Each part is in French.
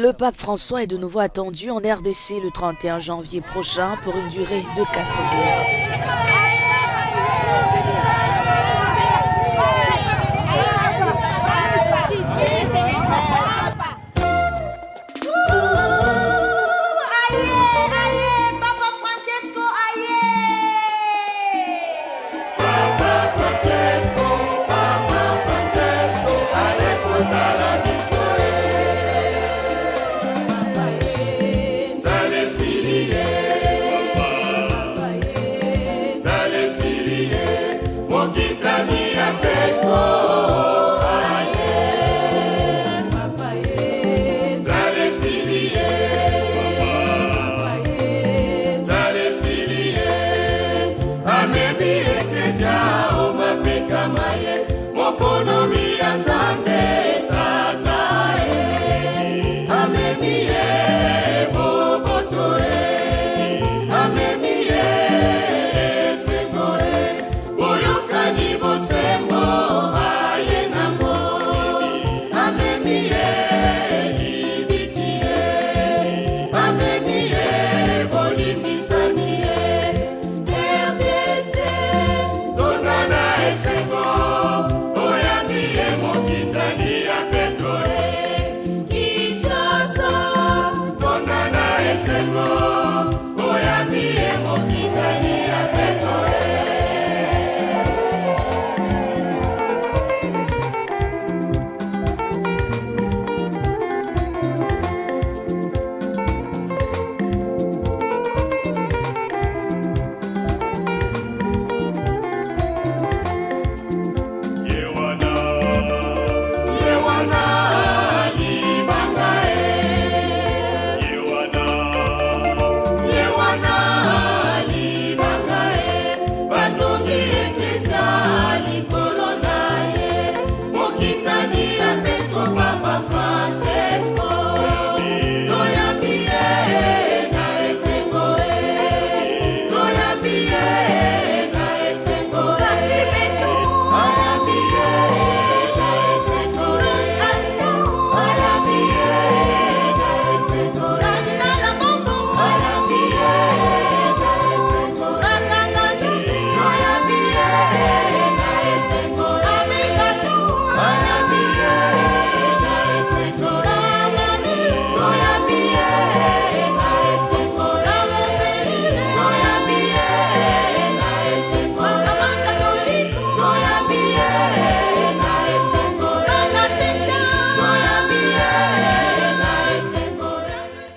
Le pape François est de nouveau attendu en RDC le 31 janvier prochain pour une durée de 4 jours.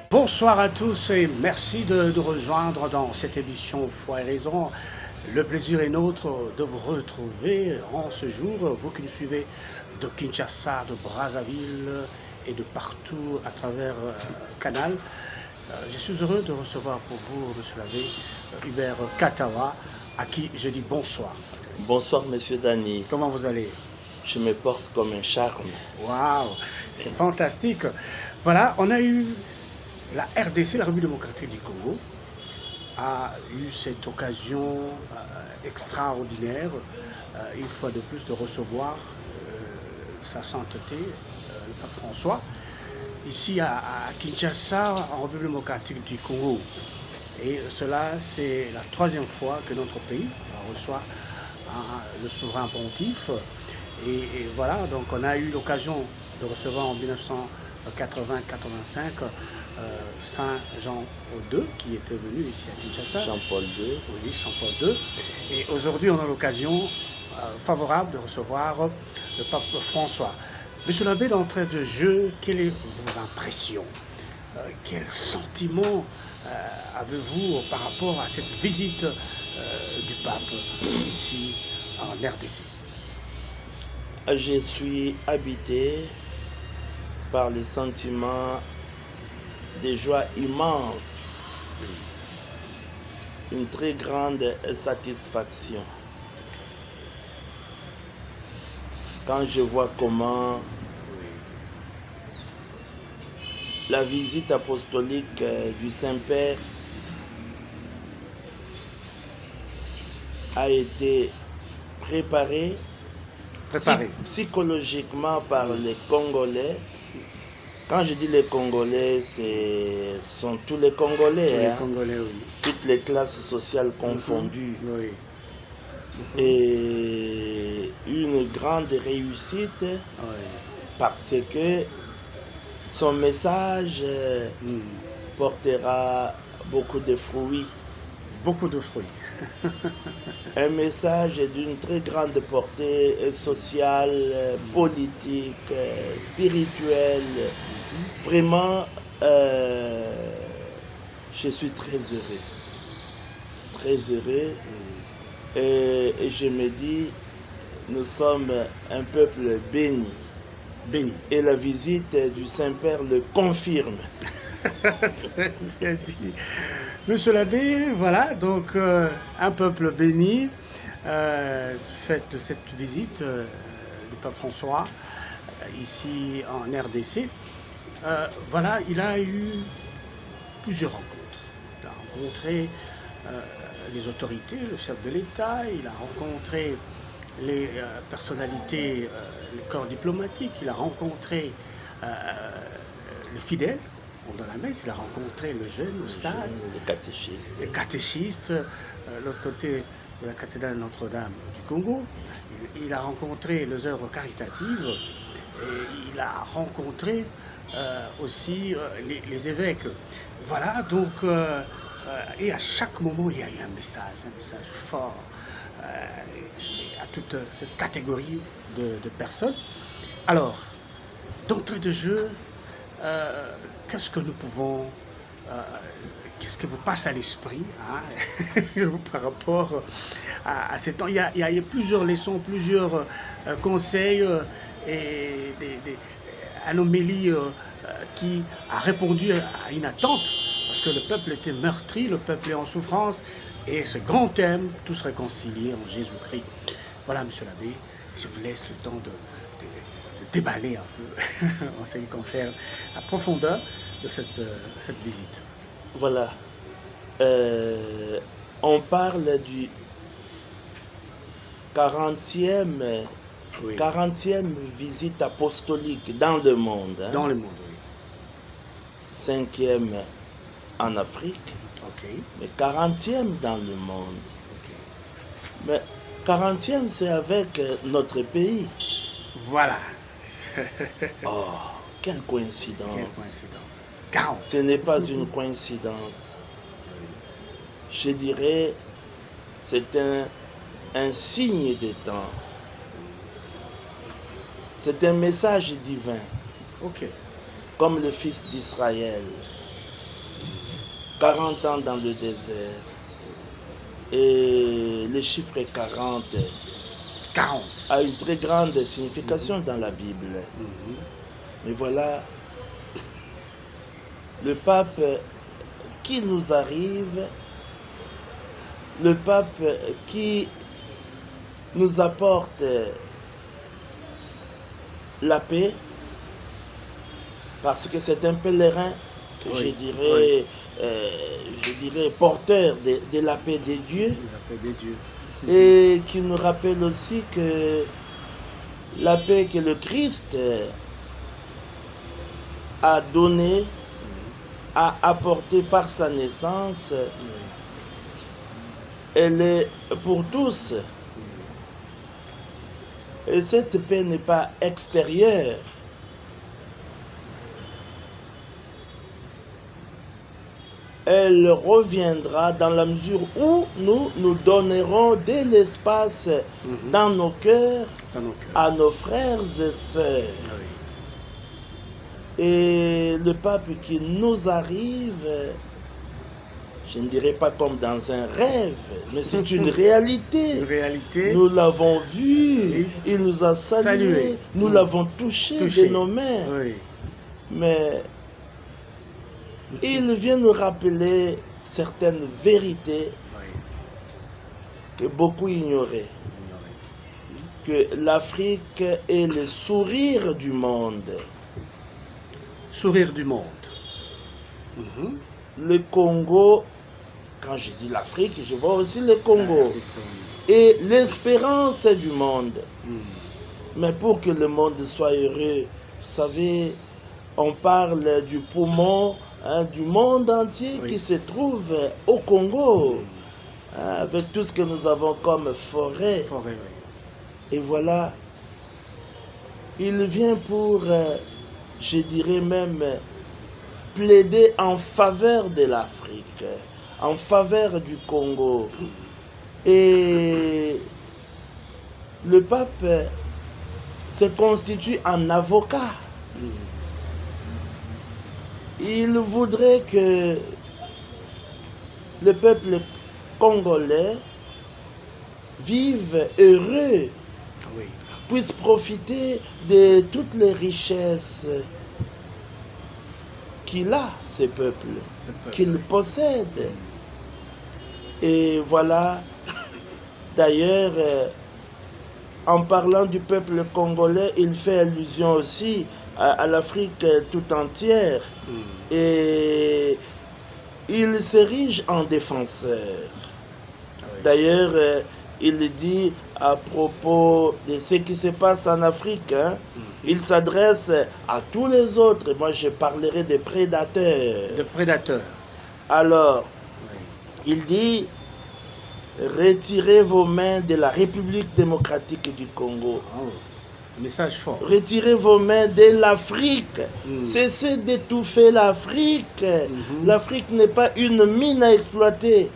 Bonsoir à tous et merci de nous rejoindre dans cette émission Foi et Raison. Le plaisir est nôtre de vous retrouver en ce jour, vous qui nous suivez de Kinshasa, de Brazzaville et de partout à travers Canal. Je suis heureux de recevoir pour vous, monsieur l'abbé, Hubert Katawa, à qui je dis bonsoir. Bonsoir, monsieur Dani. Comment vous allez? Je me porte comme un charme. Waouh, c'est fantastique. Voilà, on a eu la RDC, la République démocratique du Congo, a eu cette occasion extraordinaire, une fois de plus, de recevoir sa sainteté, le pape François, ici à Kinshasa, en République démocratique du Congo. Et cela, c'est la troisième fois que notre pays reçoit le souverain pontife. Et voilà, donc on a eu l'occasion de recevoir en 1980-85 Saint Jean II qui était venu ici à Kinshasa. Jean-Paul II. Oui, Jean-Paul II. Et aujourd'hui, on a l'occasion favorable de recevoir le pape François. Monsieur l'abbé, d'entrée de jeu, quelles sont vos impressions? Quel sentiment avez-vous par rapport à cette visite du pape ici en RDC? Je suis habité par les sentiments de joie immense, une très grande satisfaction. Quand je vois comment la visite apostolique du Saint-Père a été préparée psychologiquement par les Congolais Quand je dis les Congolais, ce sont tous les Congolais, Les hein. Congolais, oui. Toutes les classes sociales confondues. Oui. Et une grande réussite Oui. parce que son message portera beaucoup de fruits. Beaucoup de fruits. Un message d'une très grande portée sociale, politique, spirituelle. Vraiment, je suis très heureux. Très heureux. Et je me dis, nous sommes un peuple béni. Béni. Et la visite du Saint-Père le confirme. Bien dit. Monsieur l'abbé, voilà, donc un peuple béni, fait de cette visite du pape François ici en RDC. Voilà, il a eu plusieurs rencontres. Il a rencontré les autorités, le chef de l'État, il a rencontré les personnalités, les corps diplomatiques, il a rencontré les fidèles dans la messe, il a rencontré le jeune au stade, Les catéchistes. les catéchistes, l'autre côté de la cathédrale Notre-Dame du Congo, il a rencontré les œuvres caritatives, et il a rencontré aussi les évêques. Voilà, donc, et à chaque moment, il y a eu un message fort à toute cette catégorie de personnes. Alors, d'entrée de jeu, qu'est-ce que nous pouvons, qu'est-ce qui vous passe à l'esprit par rapport à ces temps? Il y a plusieurs leçons, plusieurs conseils et un homélie qui a répondu à une attente, parce que le peuple était meurtri, le peuple est en souffrance, et ce grand thème, tous réconciliés en Jésus-Christ. Voilà, monsieur l'abbé, je vous laisse le temps de déballer un peu en ce qui concerne la profondeur de cette visite. Voilà. On parle du 40e, Oui. 40e visite apostolique dans le monde. Hein. Dans le monde, oui. 5e en Afrique, Ok. mais 40e dans le monde. Ok. Mais 40e, c'est avec notre pays. Voilà. Oh, quelle coïncidence. Quelle coïncidence. 40. Ce n'est pas une coïncidence. Je dirais, c'est un signe des temps. C'est un message divin, Ok. comme le fils d'Israël. 40 ans dans le désert. Et le chiffre 40 40. a une très grande signification dans la Bible. Mais voilà, le pape qui nous arrive, le pape qui nous apporte la paix, parce que c'est un pèlerin, Oui, je dirais porteur de la paix de Dieu, La paix de Dieu. et qui nous rappelle aussi que la paix que le Christ a donnée, a apportée par sa naissance, elle est pour tous. Et cette paix n'est pas extérieure. Elle reviendra dans la mesure où nous nous donnerons de l'espace dans nos cœurs Dans nos cœurs. à nos frères et sœurs. Oui. Et le pape qui nous arrive, je ne dirais pas comme dans un rêve, mais c'est une réalité. Une réalité. Nous l'avons vu, Oui. il nous a salués, Salué. nous l'avons touché de nos mains. Oui. Mais il vient nous rappeler certaines vérités Oui. que beaucoup ignoraient. Que l'Afrique est le sourire du monde. Sourire du monde. Le Congo, quand je dis l'Afrique, je vois aussi le Congo. Et l'espérance du monde. Mais pour que le monde soit heureux, vous savez, on parle du poumon du monde entier qui se trouve au Congo, avec tout ce que nous avons comme forêt. Et voilà, il vient pour, je dirais même, plaider en faveur de l'Afrique, en faveur du Congo. Et le pape se constitue en avocat. Il voudrait que le peuple congolais vive heureux, puisse profiter de toutes les richesses qu'il a, ce peuple, qu'il possède. Et voilà, d'ailleurs, en parlant du peuple congolais, il fait allusion aussi à l'Afrique tout entière. Et il s'érige en défenseur. D'ailleurs, il dit à propos de ce qui se passe en Afrique, il s'adresse à tous les autres. Moi, je parlerai des prédateurs. De prédateurs. Alors, il dit, retirez vos mains de la République démocratique du Congo. Message fort. Retirez vos mains de l'Afrique. Cessez d'étouffer l'Afrique. L'Afrique n'est pas une mine à exploiter,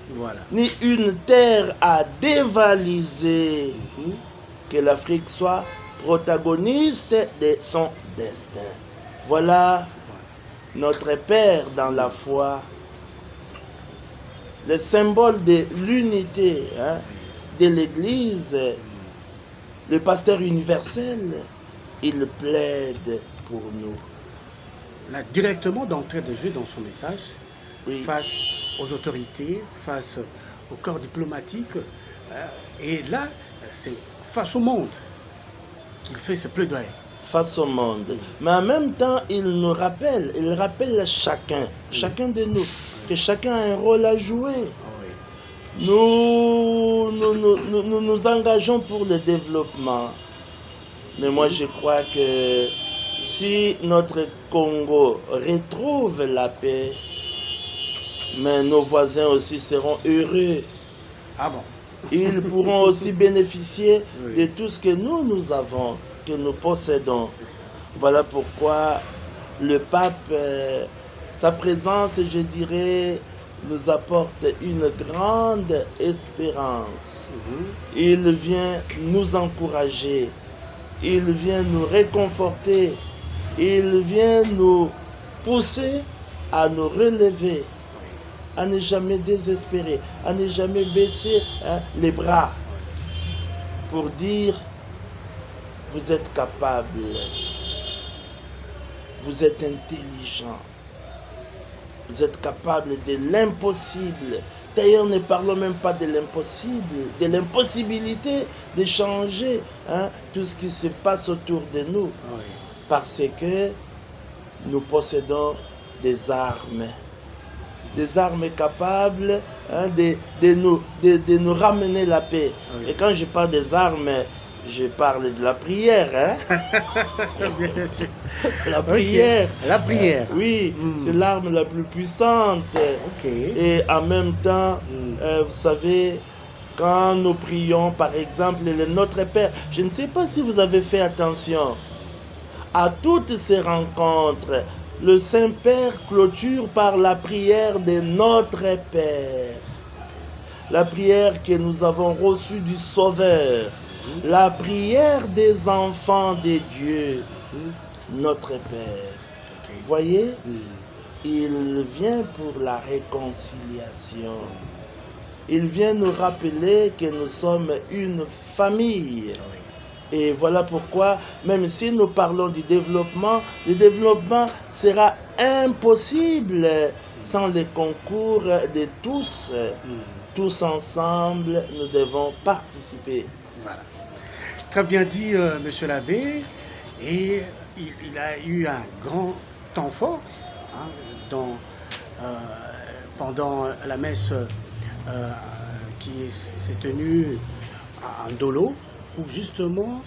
ni une terre à dévaliser. Que l'Afrique soit protagoniste de son destin. Voilà notre Père dans la foi, le symbole de l'unité de l'Église. Le pasteur universel, il plaide pour nous. Là, directement d'entrée de jeu dans son message, face aux autorités, face au corps diplomatique, et là, c'est face au monde qu'il fait ce plaidoyer. Face au monde. Mais en même temps, il nous rappelle, il rappelle chacun de nous, que chacun a un rôle à jouer. Nous nous engageons pour le développement. Mais moi, je crois que si notre Congo retrouve la paix, mais nos voisins aussi seront heureux. Ils pourront aussi bénéficier de tout ce que nous avons, que nous possédons. Voilà pourquoi le pape, sa présence, je dirais, nous apporte une grande espérance. Il vient nous encourager, il vient nous réconforter, il vient nous pousser à nous relever, à ne jamais désespérer, à ne jamais baisser les bras pour dire vous êtes capable, vous êtes intelligent. Vous êtes capable de l'impossible. D'ailleurs, ne parlons même pas de l'impossible, de l'impossibilité de changer tout ce qui se passe autour de nous. Parce que nous possédons des armes capables de nous ramener la paix. Et quand je parle des armes, je parle de la prière. Bien sûr. La prière. La prière. Oui, c'est l'arme la plus puissante. Et en même temps, vous savez, quand nous prions, par exemple, le Notre Père, je ne sais pas si vous avez fait attention à toutes ces rencontres. Le Saint-Père clôture par la prière de Notre Père. La prière que nous avons reçue du Sauveur. La prière des enfants de Dieu, notre Père. Vous voyez, il vient pour la réconciliation. Il vient nous rappeler que nous sommes une famille. Et voilà pourquoi, même si nous parlons du développement, le développement sera impossible sans le concours de tous. Tous ensemble, nous devons participer. Voilà. Très bien dit, monsieur l'abbé. Et il a eu un grand temps fort pendant la messe qui s'est tenue à Ndolo, où justement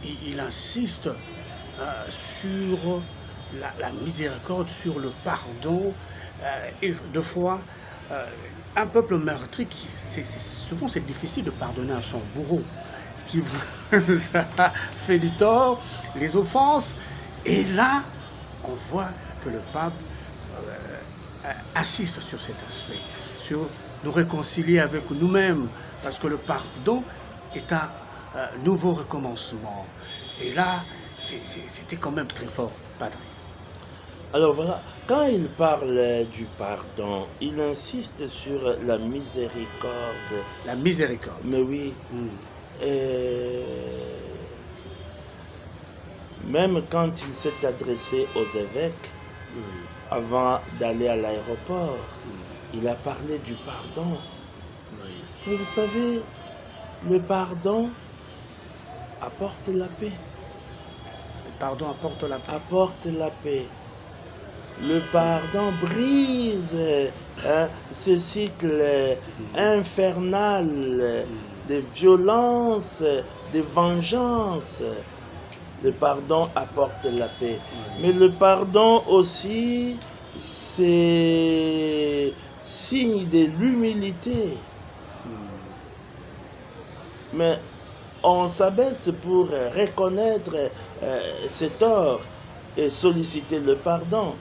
il insiste sur la miséricorde, sur le pardon. Et deux fois, un peuple meurtri, souvent c'est difficile de pardonner à son bourreau qui vous a fait du tort, les offenses. Et là, on voit que le pape assiste sur cet aspect, sur nous réconcilier avec nous-mêmes, parce que le pardon est un nouveau recommencement. Et là, c'était quand même très fort, Padre. Alors voilà, quand il parle du pardon, il insiste sur la miséricorde. La miséricorde. Mais oui, même quand il s'est adressé aux évêques, avant d'aller à l'aéroport, il a parlé du pardon. Mais vous savez, le pardon apporte la paix. Le pardon apporte la paix. Apporte la paix. Le pardon brise ce cycle infernal de violence, de vengeance. Le pardon apporte la paix. Mais le pardon aussi, c'est signe de l'humilité. Mais on s'abaisse pour reconnaître ses torts et solliciter le pardon.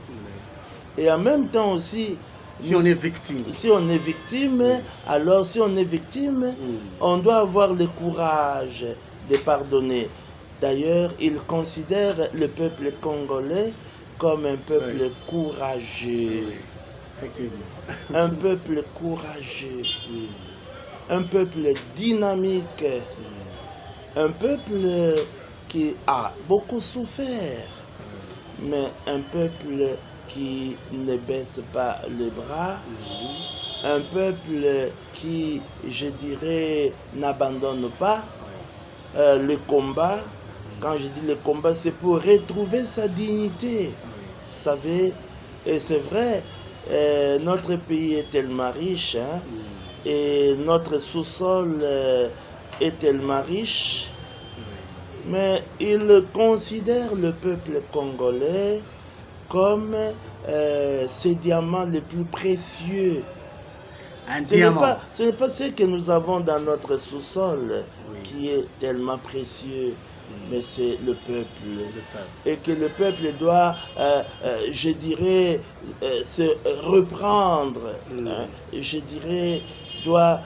Et en même temps aussi, si on est victime. Si on est victime, alors si on est victime, on doit avoir le courage de pardonner. D'ailleurs, il considère le peuple congolais comme un peuple courageux. Effectivement. Un peuple courageux. Un peuple dynamique. Un peuple qui a beaucoup souffert. Mais un peuple qui ne baisse pas les bras, un peuple qui, je dirais, n'abandonne pas le combat. Quand je dis le combat, c'est pour retrouver sa dignité. Vous savez, et c'est vrai, notre pays est tellement riche, et notre sous-sol est tellement riche, mais il considère le peuple congolais comme ces diamants les plus précieux. Ce n'est pas ce que nous avons dans notre sous-sol qui est tellement précieux, mais c'est le peuple. Et que le peuple doit, je dirais, se reprendre. Je dirais, doit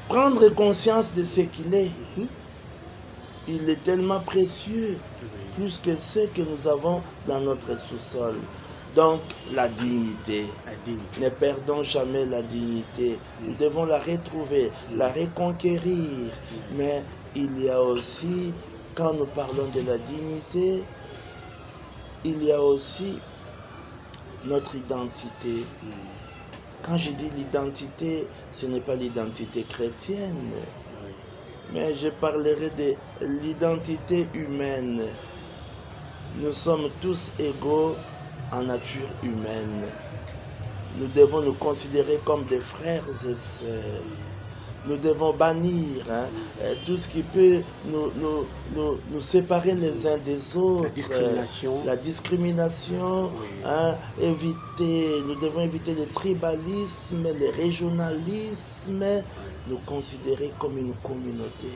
prendre conscience de ce qu'il est. Il est tellement précieux, plus que ce que nous avons dans notre sous-sol. Donc, la dignité. Ne perdons jamais la dignité. Nous devons la retrouver, la reconquérir. Mais il y a aussi, quand nous parlons de la dignité, il y a aussi notre identité. Quand je dis l'identité, ce n'est pas l'identité chrétienne, mais je parlerai de l'identité humaine. Nous sommes tous égaux en nature humaine. Nous devons nous considérer comme des frères et sœurs. Nous devons bannir tout ce qui peut nous séparer les uns des autres. La discrimination. Nous devons éviter le tribalisme, le régionalisme. Nous considérer comme une communauté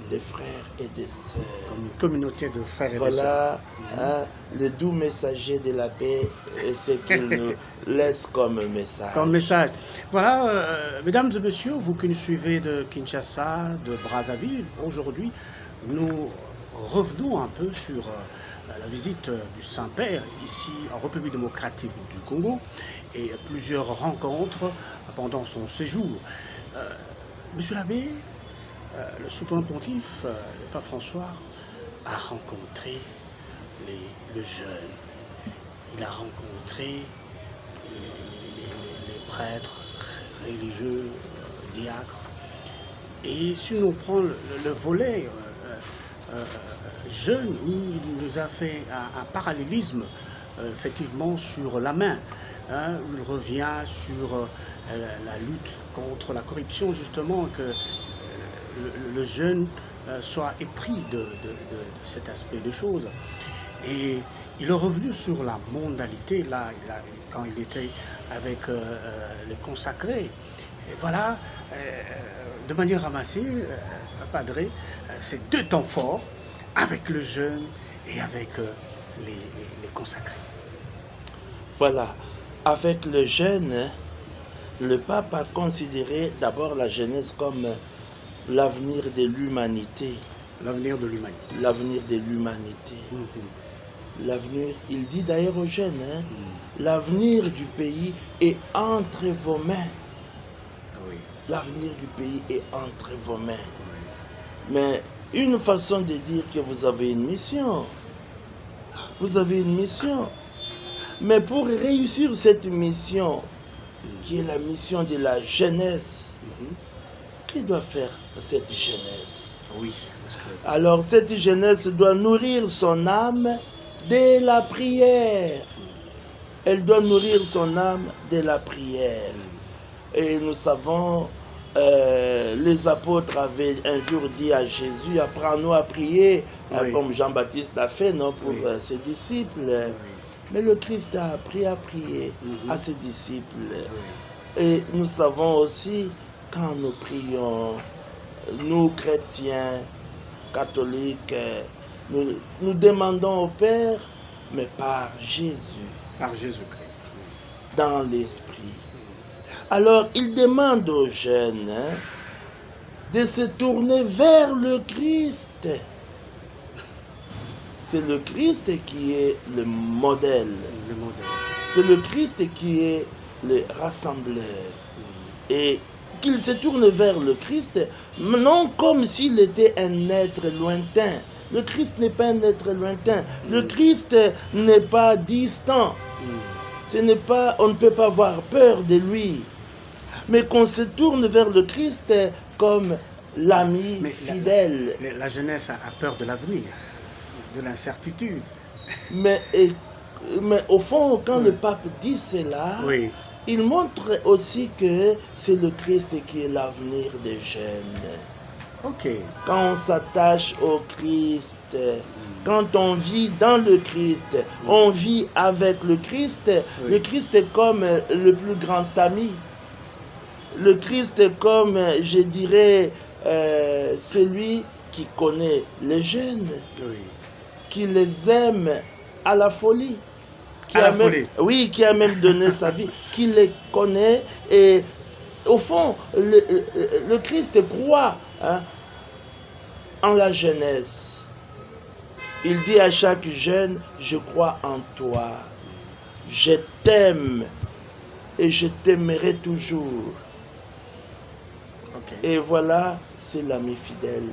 de frères et de sœurs. Comme une communauté de frères et de sœurs. Voilà le doux messager de la paix et ce qu'il nous laisse comme message. Comme message. Voilà, mesdames et messieurs, vous qui nous suivez de Kinshasa, de Brazzaville, aujourd'hui, nous revenons un peu sur la visite du Saint-Père ici en République démocratique du Congo et plusieurs rencontres pendant son séjour. Monsieur l'abbé, le souverain pontife, le pape François, a rencontré les jeunes. Il a rencontré les prêtres, religieux, diacres. Et si on prend le volet jeune, où il nous a fait un parallélisme effectivement sur la main. Où il revient sur la lutte contre la corruption, justement, que le jeune soit épris de cet aspect des choses. Et il est revenu sur la mondialité, là, quand il était avec les consacrés. Et voilà, de manière ramassée, Padre, ces deux temps forts, avec le jeûne et avec les consacrés. Voilà, avec le jeûne, le pape a considéré d'abord la jeunesse comme l'avenir de l'humanité. L'avenir de l'humanité. L'avenir de l'humanité. L'avenir, il dit d'ailleurs aux jeunes, l'avenir du pays est entre vos mains. Oui. L'avenir du pays est entre vos mains. Mais une façon de dire que vous avez une mission. Vous avez une mission. Mais pour réussir cette mission, qui est la mission de la jeunesse, que doit faire cette jeunesse? Oui. Alors cette jeunesse doit nourrir son âme de la prière. Elle doit nourrir son âme de la prière. Et nous savons, les apôtres avaient un jour dit à Jésus, apprends-nous à prier, Oui. comme Jean-Baptiste l'a fait, non, pour Oui. ses disciples. Oui. Mais le Christ a appris à prier à ses disciples. Oui. Et nous savons aussi, quand nous prions, nous chrétiens, catholiques, nous demandons au Père, mais par Jésus, Par Jésus-Christ. dans l'Esprit. Alors, il demande aux jeunes de se tourner vers le Christ. C'est le Christ qui est le modèle. Le modèle. C'est le Christ qui est le rassembleur. Et qu'il se tourne vers le Christ, non comme s'il était un être lointain. Le Christ n'est pas un être lointain. Le Christ n'est pas distant. Ce n'est pas, on ne peut pas avoir peur de lui. Mais qu'on se tourne vers le Christ comme l'ami Mais fidèle. La jeunesse a peur de l'avenir, de l'incertitude. Mais au fond, quand le pape dit cela, Oui. il montre aussi que c'est le Christ qui est l'avenir des jeunes. Ok. Quand on s'attache au Christ, quand on vit dans le Christ, on vit avec le Christ. Oui. Le Christ est comme le plus grand ami. Le Christ est comme, je dirais, celui qui connaît les jeunes, Oui. qui les aime à la folie. Oui, qui a même donné sa vie, qui les connaît. Et au fond, le Christ croit en la jeunesse. Il dit à chaque jeune, je crois en toi, je t'aime et je t'aimerai toujours. Ok. Et voilà, c'est l'ami fidèle,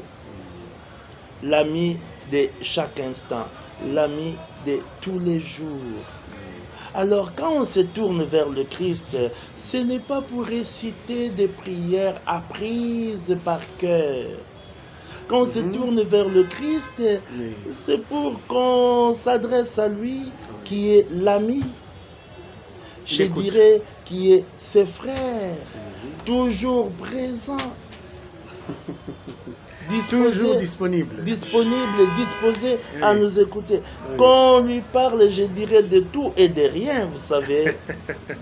l'ami de chaque instant, l'ami de tous les jours. Alors quand on se tourne vers le Christ, ce n'est pas pour réciter des prières apprises par cœur. Quand on se tourne vers le Christ, c'est pour qu'on s'adresse à lui, qui est l'ami. Je dirais qui est ses frères, toujours présent. Toujours disponible. Disposé à nous écouter. Quand on lui parle, je dirais de tout et de rien, vous savez.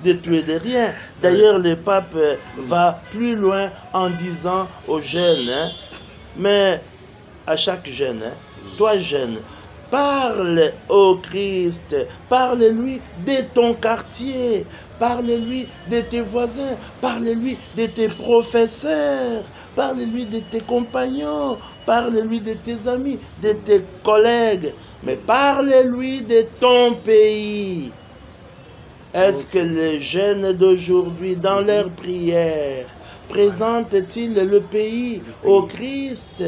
De tout et de rien. D'ailleurs, le pape va plus loin en disant aux jeunes, mais à chaque jeune, toi jeune, parle au Christ, parle-lui de ton quartier, parle-lui de tes voisins, parle-lui de tes professeurs, parle-lui de tes compagnons, parle-lui de tes amis, de tes collègues, mais parle-lui de ton pays. Est-ce que les jeunes d'aujourd'hui, dans leurs prières, présentent-ils le pays au Christ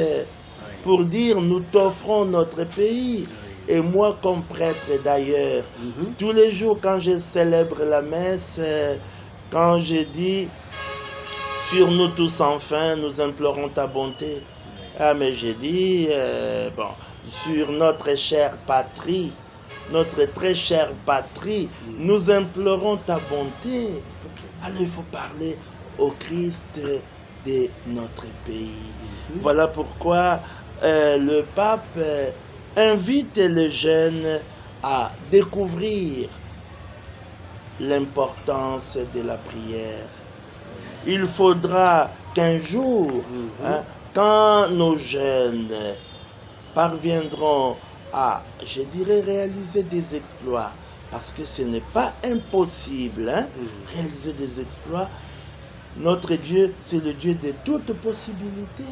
pour dire nous t'offrons notre pays? Et moi comme prêtre d'ailleurs, tous les jours quand je célèbre la messe, quand je dis sur nous tous enfin, nous implorons ta bonté. Ah mais j'ai dit, sur notre chère patrie, notre très chère patrie, nous implorons ta bonté. Alors il faut parler au Christ de notre pays. Voilà pourquoi le pape invite les jeunes à découvrir l'importance de la prière. Il faudra qu'un jour, quand nos jeunes parviendront à, je dirais, réaliser des exploits, parce que ce n'est pas impossible, réaliser des exploits. Notre Dieu, c'est le Dieu de toutes possibilités.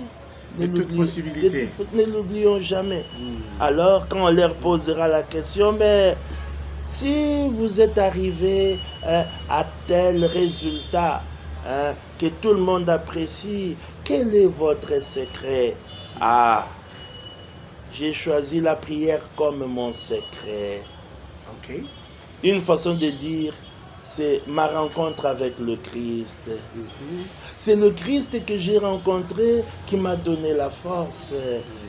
Ne l'oublions jamais. Alors, quand on leur posera la question, mais si vous êtes arrivé à tel résultat que tout le monde apprécie, quel est votre secret? Ah, j'ai choisi la prière comme mon secret. Ok. Une façon de dire, c'est ma rencontre avec le Christ. C'est le Christ que j'ai rencontré qui m'a donné la force.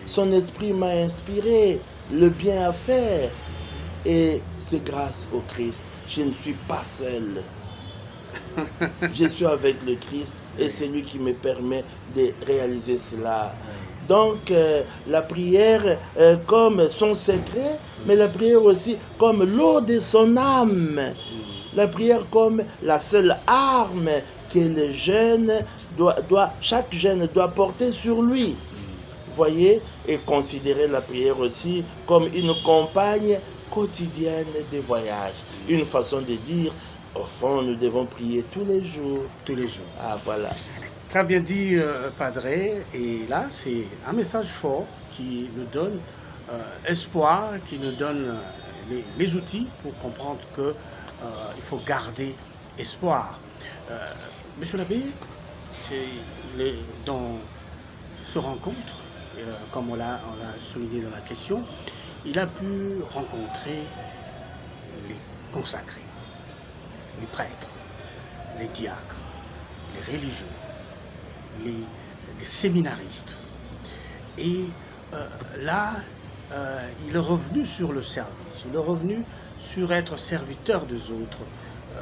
Son esprit m'a inspiré le bien à faire. Et c'est grâce au Christ. Je ne suis pas seul. Je suis avec le Christ et c'est lui qui me permet de réaliser cela. Donc la prière comme son secret, mais la prière aussi comme l'eau de son âme. La prière comme la seule arme que le jeune chaque jeune doit porter sur lui. Voyez, et considérer la prière aussi comme une compagne quotidienne des voyages. Une façon de dire, au fond, nous devons prier tous les jours. Tous les jours. Ah, voilà. Très bien dit, Padre. Et là, c'est un message fort qui nous donne espoir, qui nous donne les outils pour comprendre que il faut garder espoir. Monsieur l'abbé, dans ce rencontre, comme on l'a souligné dans la question, il a pu rencontrer les consacrés, les prêtres, les diacres, les religieux, les séminaristes. Et là, il est revenu sur le service, il est revenu sur être serviteur des autres,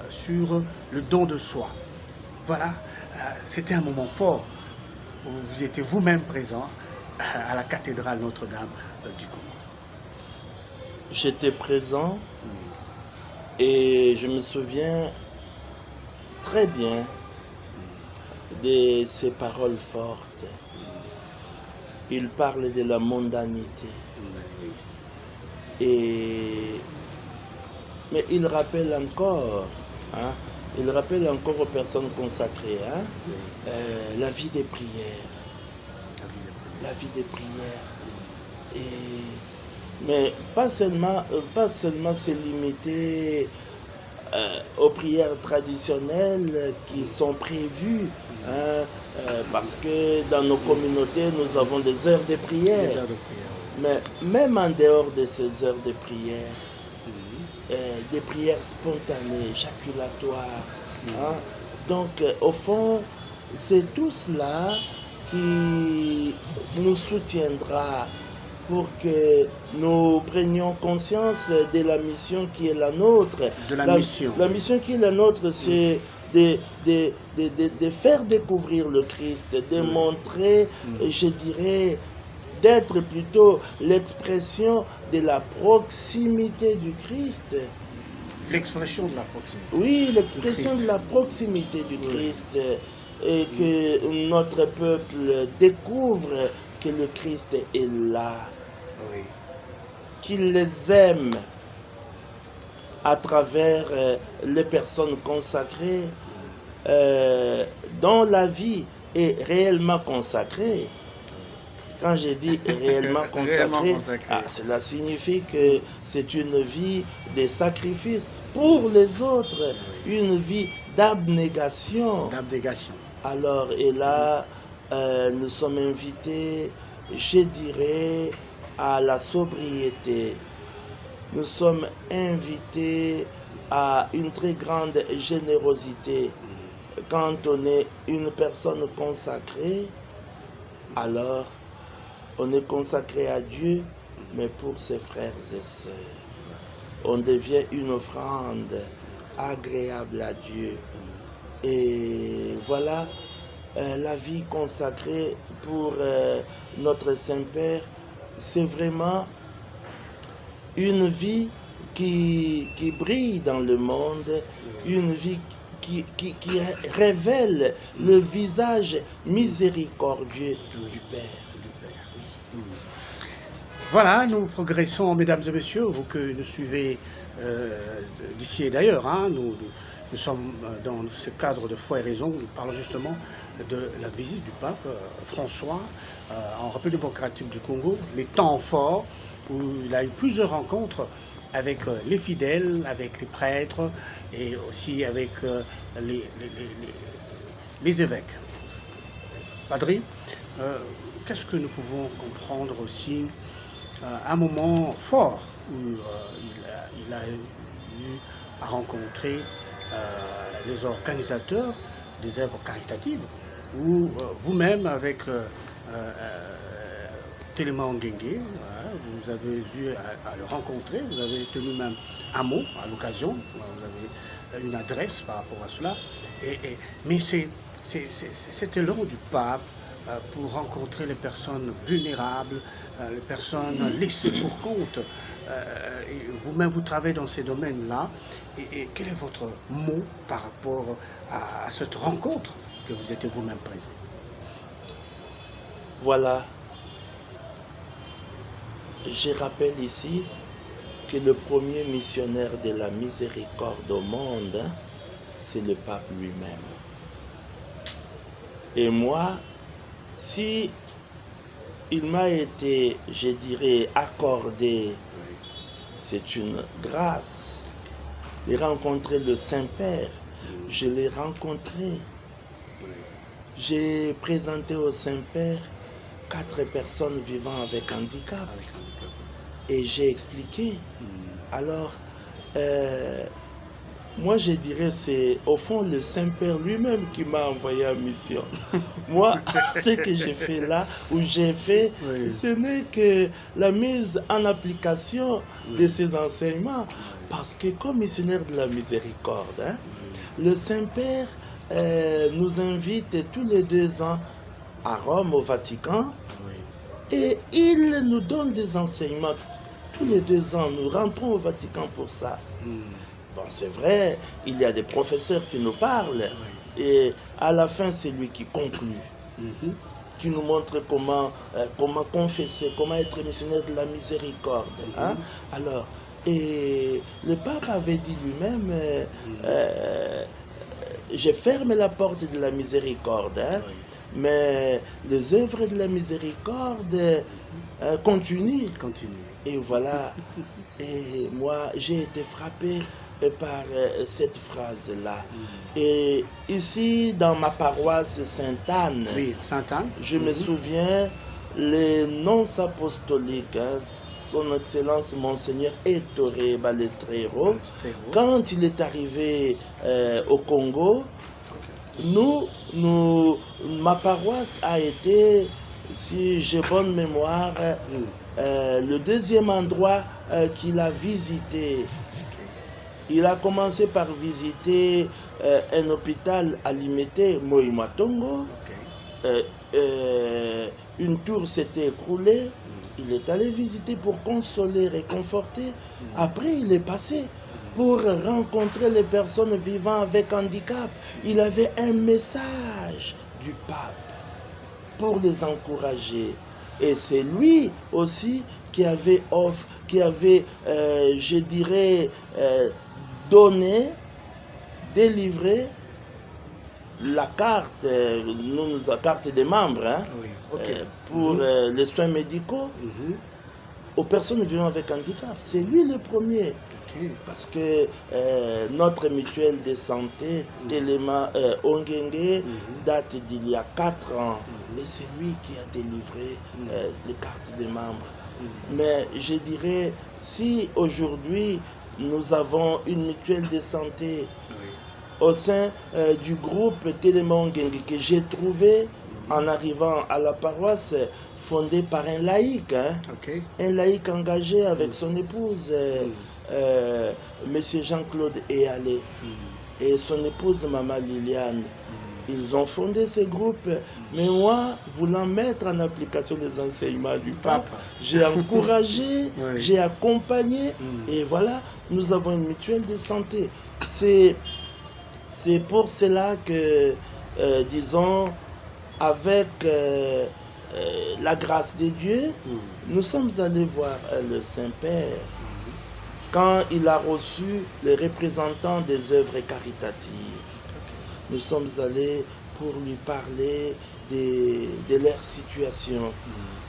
sur le don de soi. Voilà, c'était un moment fort où vous étiez vous-même présent à la cathédrale Notre-Dame du Congo. J'étais présent et je me souviens très bien de ces paroles fortes. Il parle de la mondanité. Mais il rappelle encore, aux personnes consacrées, la vie des prières. La vie des prières. Mais pas seulement se limiter aux prières traditionnelles qui sont prévues, parce que dans nos communautés, nous avons des heures de prière. Mais même en dehors de ces heures de prière, des prières spontanées, jaculatoires. Donc, au fond, c'est tout cela qui nous soutiendra pour que nous prenions conscience de la mission qui est la nôtre. La mission qui est la nôtre, c'est de faire découvrir le Christ, de montrer, je dirais, d'être plutôt l'expression de la proximité du Christ. L'expression de la proximité. Oui, l'expression de la proximité du Christ. Et que notre peuple découvre que le Christ est là. Oui. Qu'il les aime à travers les personnes consacrées, dont la vie est réellement consacrée. Quand je dis réellement consacrée, cela signifie que c'est une vie de sacrifice pour les autres, une vie d'abnégation. Alors, et là, nous sommes invités, je dirais, à la sobriété. Nous sommes invités à une très grande générosité. Quand on est une personne consacrée, alors on est consacré à Dieu, mais pour ses frères et sœurs. On devient une offrande agréable à Dieu. Et voilà, la vie consacrée pour notre Saint-Père, c'est vraiment une vie qui brille dans le monde, une vie qui révèle le visage miséricordieux du Père. Voilà, nous progressons, mesdames et messieurs, vous que nous suivez d'ici et d'ailleurs. Hein, nous sommes dans ce cadre de Foi et Raison, nous parlons justement de la visite du pape François en République démocratique du Congo, les temps forts où il a eu plusieurs rencontres avec les fidèles, avec les prêtres et aussi avec les évêques. Padri, qu'est-ce que nous pouvons comprendre aussi un moment fort où il a eu à rencontrer les organisateurs des œuvres caritatives, ou vous-même avec Téléma Nguenge, vous avez eu à le rencontrer, vous avez tenu même un mot à l'occasion, vous avez une adresse par rapport à cela, mais cet élan du pape pour rencontrer les personnes vulnérables, les personnes laissées pour compte. Et vous-même, vous travaillez dans ces domaines-là. Et quel est votre mot par rapport à cette rencontre que vous étiez vous-même présent? Voilà. Je rappelle ici que le premier missionnaire de la miséricorde au monde, c'est le pape lui-même. Et moi, si il m'a été, je dirais, accordé, c'est une grâce de rencontrer le Saint-Père. Je l'ai rencontré. J'ai présenté au Saint-Père 4 personnes vivant avec handicap. Et j'ai expliqué. Alors, moi je dirais c'est au fond le Saint-Père lui-même qui m'a envoyé en mission. Moi, ce que j'ai fait là, où j'ai fait, ce n'est que la mise en application de ces enseignements. Parce que comme missionnaire de la miséricorde, hein, le Saint-Père nous invite tous les 2 ans à Rome, au Vatican, et il nous donne des enseignements. Tous les 2 ans, nous rentrons au Vatican pour ça. Bon, c'est vrai, il y a des professeurs qui nous parlent, et à la fin, c'est lui qui conclut, qui nous montre comment confesser, comment être missionnaire de la miséricorde. Hein? Alors, et le pape avait dit lui-même, je ferme la porte de la miséricorde, hein, mais les œuvres de la miséricorde continuent. Et voilà, et moi j'ai été frappé par cette phrase-là. Et ici, dans ma paroisse Sainte-Anne, je me souviens, les nonces apostoliques, hein, son Excellence Monseigneur Ettore Balestrero, quand il est arrivé au Congo, ma paroisse a été, si j'ai bonne mémoire, le 2e endroit qu'il a visité. Il a commencé par visiter un hôpital à Limete, Moïmatongo. Une tour s'était écroulée. Il est allé visiter pour consoler, réconforter. Après, il est passé pour rencontrer les personnes vivant avec handicap. Il avait un message du pape pour les encourager. Et c'est lui aussi qui avait je dirais, donné, délivré la carte, la carte des membres, hein, pour les soins médicaux aux personnes vivant avec handicap. C'est lui le premier. Parce que notre mutuelle de santé, Téléma Nguenge, date d'il y a 4 ans. Et c'est lui qui a délivré les cartes des membres. Mais je dirais, si aujourd'hui nous avons une mutuelle de santé au sein du groupe Téléma Nguenge que j'ai trouvé en arrivant à la paroisse, fondée par un laïc, hein, un laïc engagé avec son épouse, Monsieur Jean-Claude Eyalé, et son épouse Maman Liliane. Ils ont fondé ces groupes, mais moi, voulant mettre en application les enseignements du pape, j'ai encouragé, Oui. j'ai accompagné, et voilà, nous avons une mutuelle de santé. C'est pour cela que, disons, avec la grâce de Dieu, nous sommes allés voir le Saint-Père quand il a reçu les représentants des œuvres caritatives. Nous sommes allés pour lui parler de leur situation.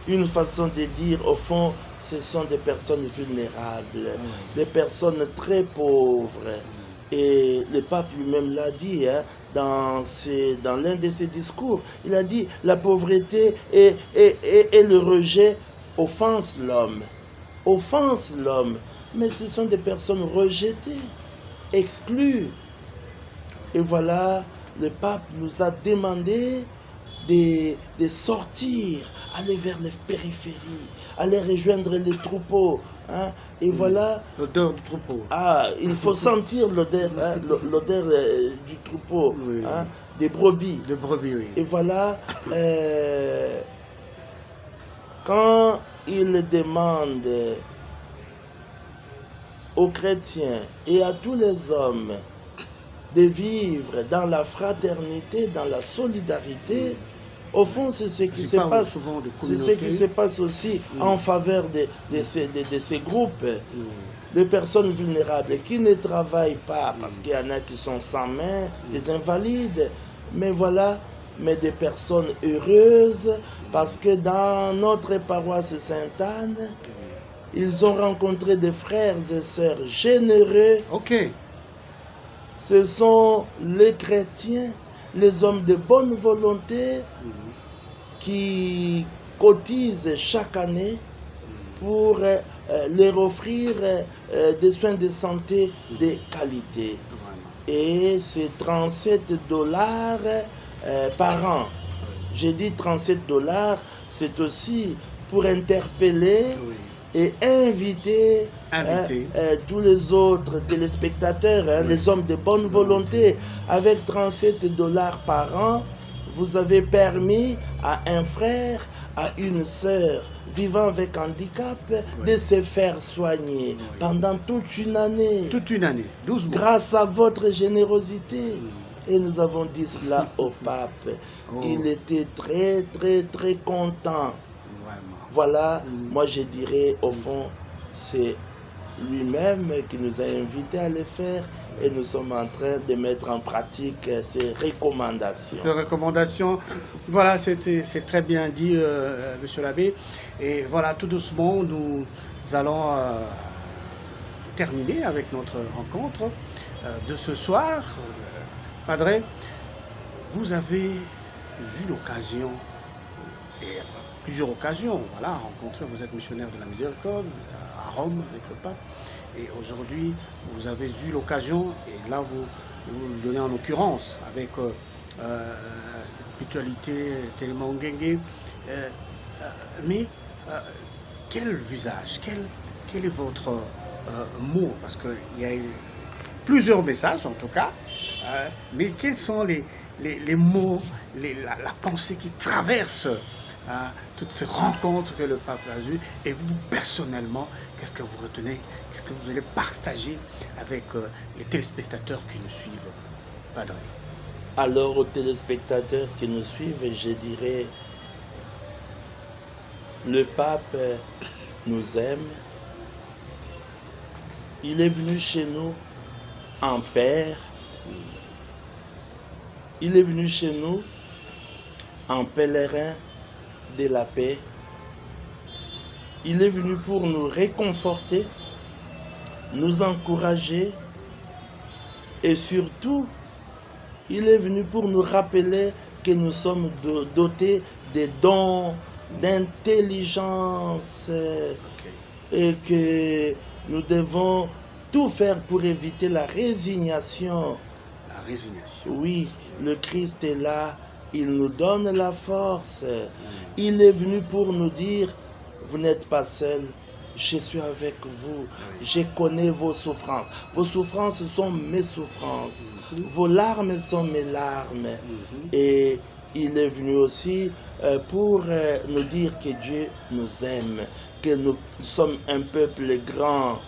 Une façon de dire, au fond, ce sont des personnes vulnérables, des personnes très pauvres. Et le pape lui-même l'a dit, hein, dans l'un de ses discours. Il a dit, la pauvreté et le rejet offensent l'homme. Offensent l'homme. Mais ce sont des personnes rejetées, exclues. Et voilà, le pape nous a demandé de sortir, aller vers les périphéries, aller rejoindre les troupeaux. Hein. Et voilà. L'odeur du troupeau. Ah, il faut sentir l'odeur, hein, l'odeur du troupeau, Oui. hein, des brebis. De brebis, oui. Et voilà, quand il demande aux chrétiens et à tous les hommes de vivre dans la fraternité, dans la solidarité, au fond, c'est ce qui se passe. Souvent de C'est ce qui se passe aussi en faveur de ces groupes, de personnes vulnérables qui ne travaillent pas, parce qu'il y en a qui sont sans main, des invalides, mais voilà, mais des personnes heureuses, parce que dans notre paroisse Sainte-Anne, ils ont rencontré des frères et sœurs généreux. Ok. Ce sont les chrétiens, les hommes de bonne volonté qui cotisent chaque année pour leur offrir des soins de santé de qualité. Et c'est $37 par an. J'ai dit $37, c'est aussi pour interpeller et inviter tous les autres téléspectateurs, les hommes de bonne volonté. Avec $37 par an, vous avez permis à un frère, à une sœur vivant avec handicap de se faire soigner pendant toute une année. Toute une année, 12 mois. Grâce à votre générosité. Et nous avons dit cela au pape. Il était très, très, très content. Voilà, moi je dirais, au fond, c'est lui-même qui nous a invités à le faire et nous sommes en train de mettre en pratique ces recommandations. Ces recommandations, voilà, c'est très bien dit, monsieur l'abbé. Et voilà, tout doucement, nous allons terminer avec notre rencontre de ce soir. Padre, vous avez eu l'occasion, et plusieurs occasions, voilà, rencontrer, vous êtes missionnaire de la miséricorde à Rome avec le pape, et aujourd'hui vous avez eu l'occasion, et là vous le donnez en occurrence avec spiritualité tellement Ngenge, mais quel visage, quel est votre mot, parce qu'il y a plusieurs messages en tout cas, mais quels sont les mots, la pensée qui traverse toutes ces rencontres que le pape a eues, et vous personnellement, qu'est-ce que vous retenez, qu'est-ce que vous allez partager avec les téléspectateurs qui nous suivent, Padre? Alors aux téléspectateurs qui nous suivent, je dirais, le pape nous aime, il est venu chez nous en père, il est venu chez nous en pèlerin de la paix. Il est venu pour nous réconforter, nous encourager et surtout, il est venu pour nous rappeler que nous sommes dotés des dons d'intelligence et que nous devons tout faire pour éviter la résignation. La résignation. Oui, le Christ est là, il nous donne la force. Il est venu pour nous dire, vous n'êtes pas seul, je suis avec vous, je connais vos souffrances. Vos souffrances sont mes souffrances. Vos larmes sont mes larmes. Et il est venu aussi pour nous dire que Dieu nous aime, que nous sommes un peuple grand,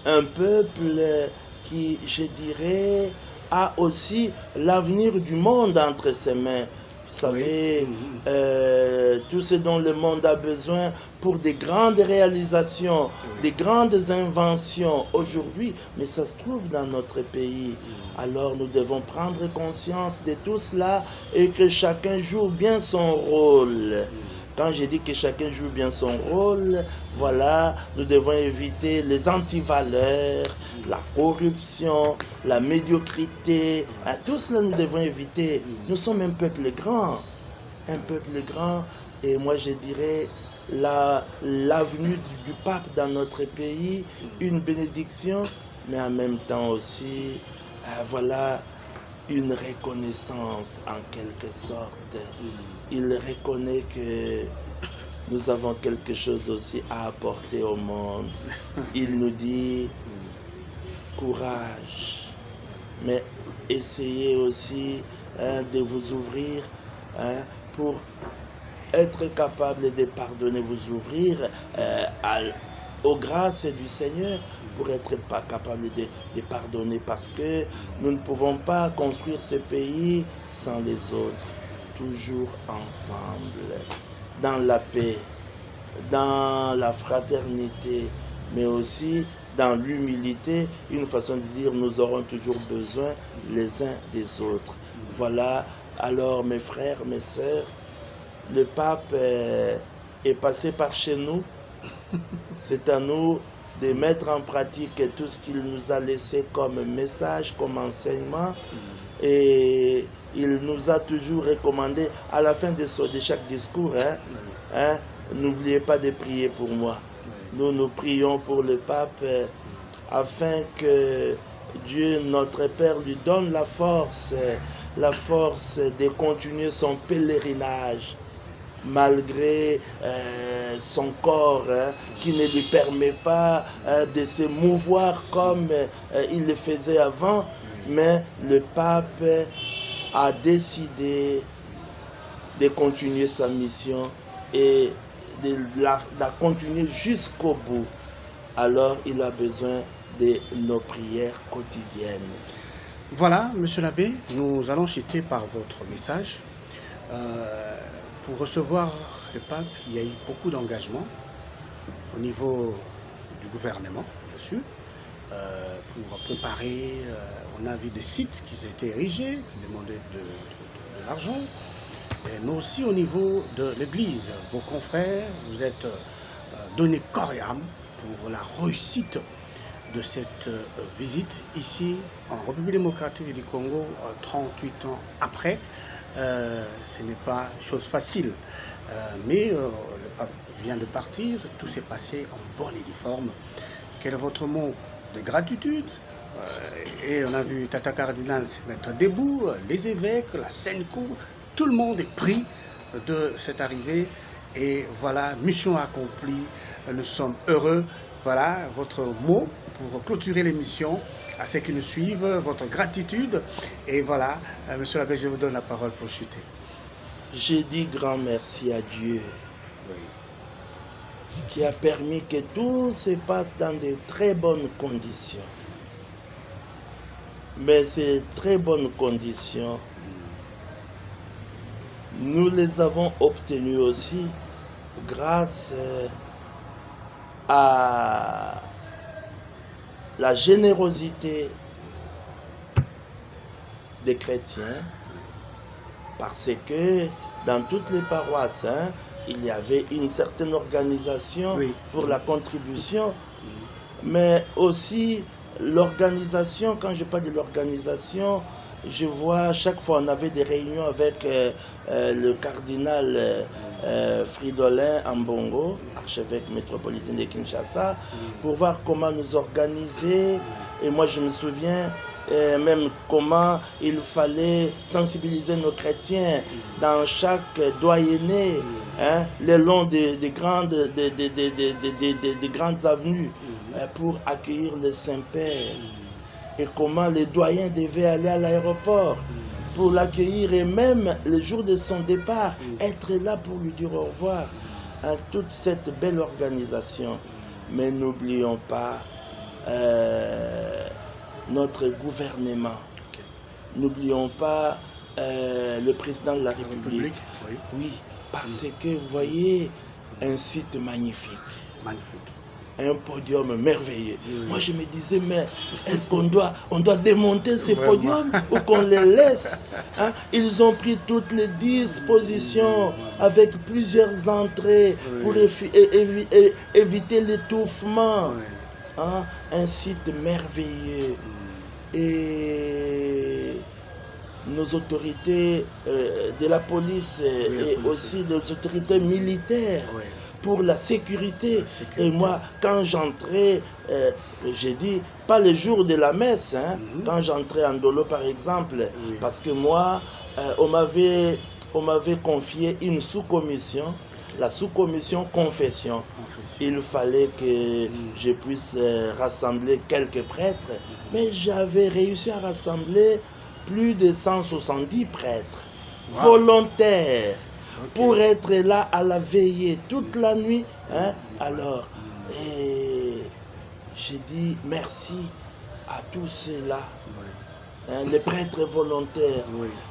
un peuple qui, je dirais, a aussi l'avenir du monde entre ses mains. Vous savez, tout ce dont le monde a besoin pour des grandes réalisations, des grandes inventions aujourd'hui, mais ça se trouve dans notre pays. Alors nous devons prendre conscience de tout cela et que chacun joue bien son rôle. Quand je dis que chacun joue bien son rôle, voilà, nous devons éviter les antivaleurs, la corruption, la médiocrité. Tout cela, nous devons éviter. Nous sommes un peuple grand. Et moi, je dirais, l'avenue du pape dans notre pays, une bénédiction, mais en même temps aussi, voilà, une reconnaissance en quelque sorte. Il reconnaît que nous avons quelque chose aussi à apporter au monde. Il nous dit courage, mais essayez aussi de vous ouvrir pour être capable de pardonner, vous ouvrir aux grâces du Seigneur pour être pas capable de pardonner, parce que nous ne pouvons pas construire ce pays sans les autres. Toujours ensemble, dans la paix, dans la fraternité, mais aussi dans l'humilité, une façon de dire nous aurons toujours besoin les uns des autres. Voilà, alors mes frères, mes sœurs, le pape est passé par chez nous. C'est à nous de mettre en pratique tout ce qu'il nous a laissé comme message, comme enseignement. Et il nous a toujours recommandé, à la fin de chaque discours, n'oubliez pas de prier pour moi. Nous prions pour le pape afin que Dieu, notre Père, lui donne la force de continuer son pèlerinage, malgré son corps qui ne lui permet pas de se mouvoir comme il le faisait avant. Mais le pape a décidé de continuer sa mission et de la continuer jusqu'au bout. Alors il a besoin de nos prières quotidiennes. Voilà, monsieur l'abbé, nous allons citer par votre message. Pour recevoir le pape, il y a eu beaucoup d'engagement au niveau du gouvernement, bien sûr, pour préparer. On a vu des sites qui étaient érigés, qui demandaient de l'argent, mais aussi au niveau de l'Église. Vos confrères, vous êtes donnés corps et âme pour la réussite de cette visite ici en République démocratique du Congo, 38 ans après. Ce n'est pas chose facile, mais le pape vient de partir, tout s'est passé en bonne et due forme. Quel est votre mot de gratitude? Et on a vu Tata Cardinal se mettre debout, les évêques, la Seine-Cour, tout le monde est pris de cette arrivée. Et voilà, mission accomplie, nous sommes heureux. Voilà votre mot pour clôturer l'émission, à ceux qui nous suivent, votre gratitude. Et voilà, monsieur l'abbé, je vous donne la parole pour chuter. J'ai dit grand merci à Dieu, qui a permis que tout se passe dans de très bonnes conditions. Mais ces très bonnes conditions, nous les avons obtenues aussi grâce à la générosité des chrétiens, parce que dans toutes les paroisses, il y avait une certaine organisation pour la contribution, mais aussi l'organisation. Quand je parle de l'organisation, je vois chaque fois on avait des réunions avec le cardinal Fridolin Ambongo, archevêque métropolitain de Kinshasa, pour voir comment nous organiser. Et moi je me souviens même comment il fallait sensibiliser nos chrétiens dans chaque doyenné, le long des grandes avenues, pour accueillir le Saint-Père. et comment les doyens devaient aller à l'aéroport pour l'accueillir et même le jour de son départ, être là pour lui dire au revoir à toute cette belle organisation. Mais n'oublions pas notre gouvernement. N'oublions pas le président de la République. Oui, parce que vous voyez un site magnifique. Un podium merveilleux. Moi je me disais, mais est-ce qu'on doit démonter ces podiums ou qu'on les laisse, hein? Ils ont pris toutes les dispositions avec plusieurs entrées pour éviter l'étouffement. Hein? Un site merveilleux. Et nos autorités de la police et aussi nos autorités militaires pour la sécurité. Et moi, quand j'entrais, j'ai dit, pas le jour de la messe, hein, quand j'entrais en Dolo par exemple, parce que moi, on m'avait confié une sous-commission, la sous-commission confession. Il fallait que je puisse rassembler quelques prêtres, mais j'avais réussi à rassembler plus de 170 prêtres volontaires pour être là à la veillée toute la nuit. Hein? Alors, j'ai dit merci à tous ceux-là. Les prêtres volontaires.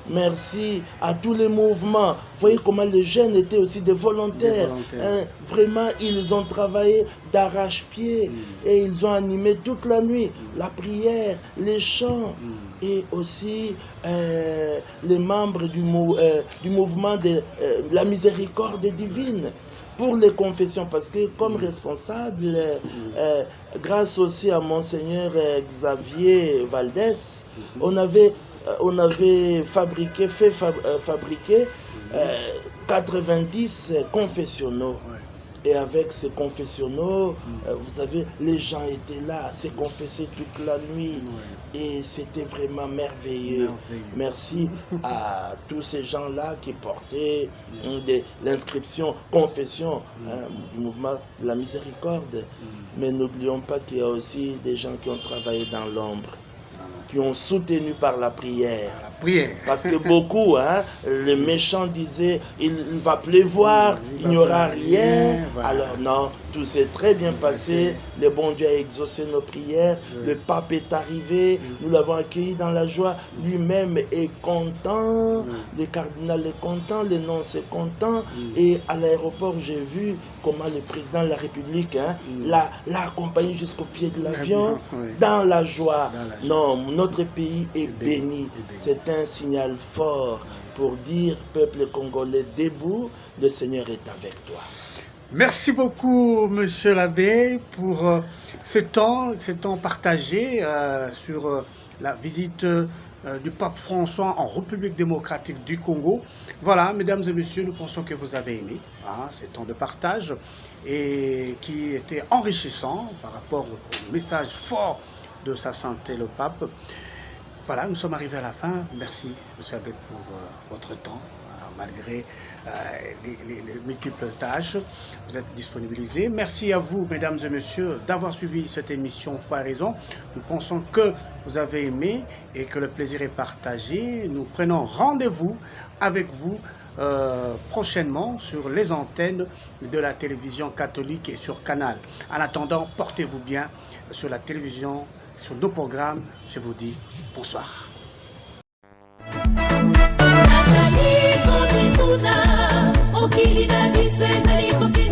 Merci à tous les mouvements. Vous voyez comment les jeunes étaient aussi des volontaires. Vraiment, ils ont travaillé d'arrache-pied et ils ont animé toute la nuit la prière, les chants et aussi les membres du mouvement de la miséricorde divine pour les confessions, parce que comme responsable, grâce aussi à Monseigneur Xavier Valdès, on avait fabriqué 90 confessionnaux. Et avec ces confessionnaux, vous savez, les gens étaient là, se confessaient toute la nuit. Et c'était vraiment merveilleux. Merci à tous ces gens-là qui portaient l'inscription, confession du mouvement de la miséricorde. Mais n'oublions pas qu'il y a aussi des gens qui ont travaillé dans l'ombre, qui ont soutenu par la prière. Parce que beaucoup, hein, les méchants disaient, il va pleuvoir, il n'y aura rien. Alors non, tout s'est très bien passé. Le bon Dieu a exaucé nos prières. Le pape est arrivé, nous l'avons accueilli dans la joie. Lui-même est content, le cardinal est content, le nonce est content. Et à l'aéroport, j'ai vu comment le président de la République l'a accompagné jusqu'au pied de l'avion, dans la joie. Non, notre pays est béni. C'est un signal fort pour dire, peuple congolais, debout, le Seigneur est avec toi. Merci beaucoup, monsieur l'abbé, pour ce temps partagé sur la visite du pape François en République démocratique du Congo. Voilà, mesdames et messieurs, nous pensons que vous avez aimé ce temps de partage et qui était enrichissant par rapport au message fort de sa sainteté le pape. Voilà, nous sommes arrivés à la fin. Merci, monsieur l'abbé, pour votre temps. Malgré les multiples tâches, vous êtes disponibilisés. Merci à vous, mesdames et messieurs, d'avoir suivi cette émission Foi et Raison. Nous pensons que vous avez aimé et que le plaisir est partagé. Nous prenons rendez-vous avec vous prochainement sur les antennes de la télévision catholique et sur Canal. En attendant, portez-vous bien sur la télévision, sur nos programmes. Je vous dis bonsoir. Okili na biso ezali kokili